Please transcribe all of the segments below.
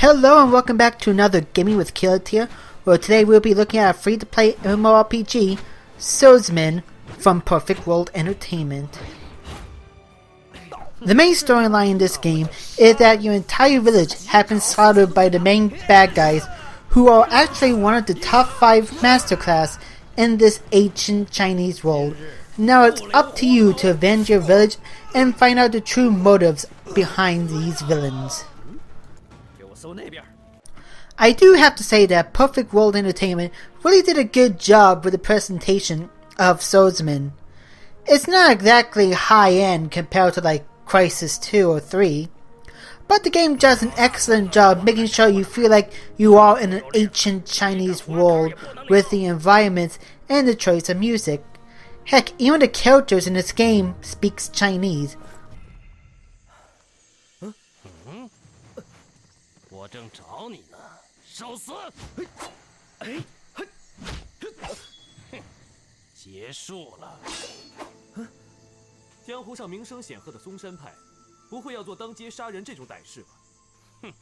Hello and welcome back to another Gaming with Killatia, where today we'll be looking at a free-to-play MMORPG, Swordsman, from Perfect World Entertainment. The main storyline in this game is that your entire village has been slaughtered by the main bad guys, who are actually one of the top 5 masterclass in this ancient Chinese world. Now it's up to you to avenge your village and find out the true motives behind these villains. I do have to say that Perfect World Entertainment really did a good job with the presentation of Swordsman. It's not exactly high-end compared to like Crisis 2 or 3, but the game does an excellent job making sure you feel like you are in an ancient Chinese world with the environments and the choice of music. Heck, even the characters in this game speaks Chinese. 我正找你呢，受死！结束了。江湖上名声显赫的嵩山派，不会要做当街杀人这种歹事吧？哼。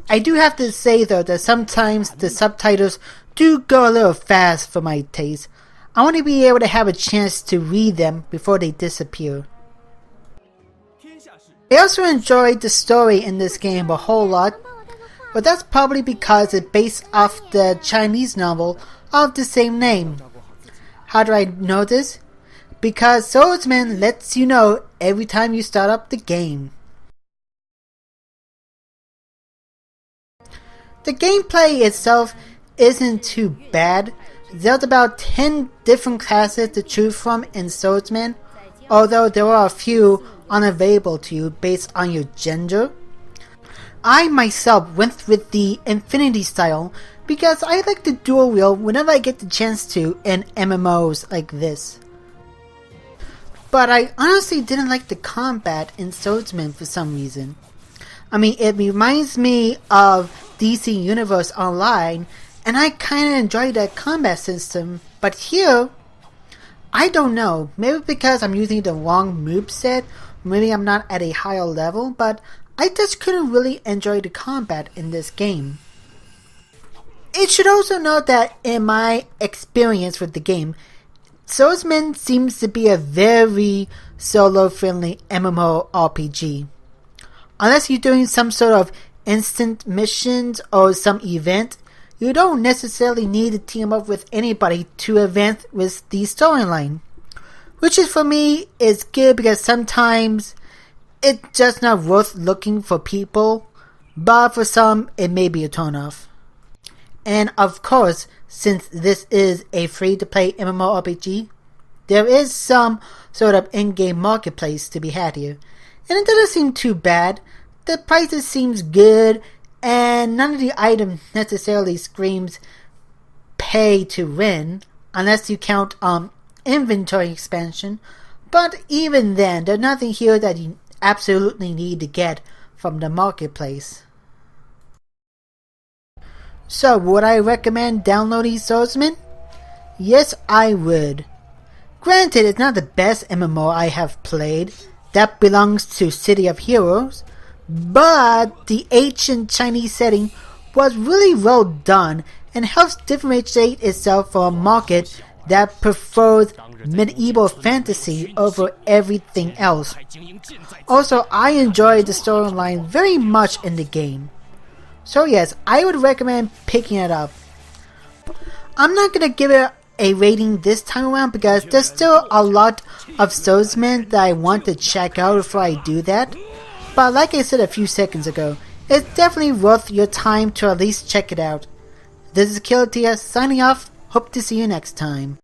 I do have to say though that sometimes the subtitles do go a little fast for my taste. I want to be able to have a chance to read them before they disappear. I also enjoyed the story in this game a whole lot, but that's probably because it's based off the Chinese novel of the same name. How do I know this? Because Swordsman lets you know every time you start up the game. The gameplay itself isn't too bad. There's about 10 different classes to choose from in Swordsman, although there are a few unavailable to you based on your gender. I myself went with the Infinity style because I like to dual wield whenever I get the chance to in MMOs like this. But I honestly didn't like the combat in Swordsman for some reason. I mean, it reminds me of DC Universe Online, and I kinda enjoy that combat system, but here, I don't know, maybe because I'm using the wrong moveset, maybe I'm not at a higher level, but I just couldn't really enjoy the combat in this game. It should also note that in my experience with the game, Swordsman seems to be a very solo-friendly MMORPG. Unless you're doing some sort of instant missions or some event, you don't necessarily need to team up with anybody to advance with the storyline. Which is for me is good because sometimes it's just not worth looking for people, but for some it may be a turn-off. And of course, since this is a free-to-play MMORPG, there is some sort of in-game marketplace to be had here. And it doesn't seem too bad. The prices seems good, and none of the items necessarily screams pay to win, unless you count inventory expansion. But even then, there's nothing here that you absolutely need to get from the marketplace. So, would I recommend downloading Swordsman? Yes, I would. Granted, it's not the best MMO I have played. That belongs to City of Heroes. But the ancient Chinese setting was really well done and helps differentiate itself from a market that prefers medieval fantasy over everything else. Also, I enjoyed the storyline very much in the game. So yes, I would recommend picking it up. I'm not gonna give it a rating this time around because there's still a lot of Swordsman that I want to check out before I do that. But like I said a few seconds ago, it's definitely worth your time to at least check it out. This is Killatia signing off. Hope to see you next time.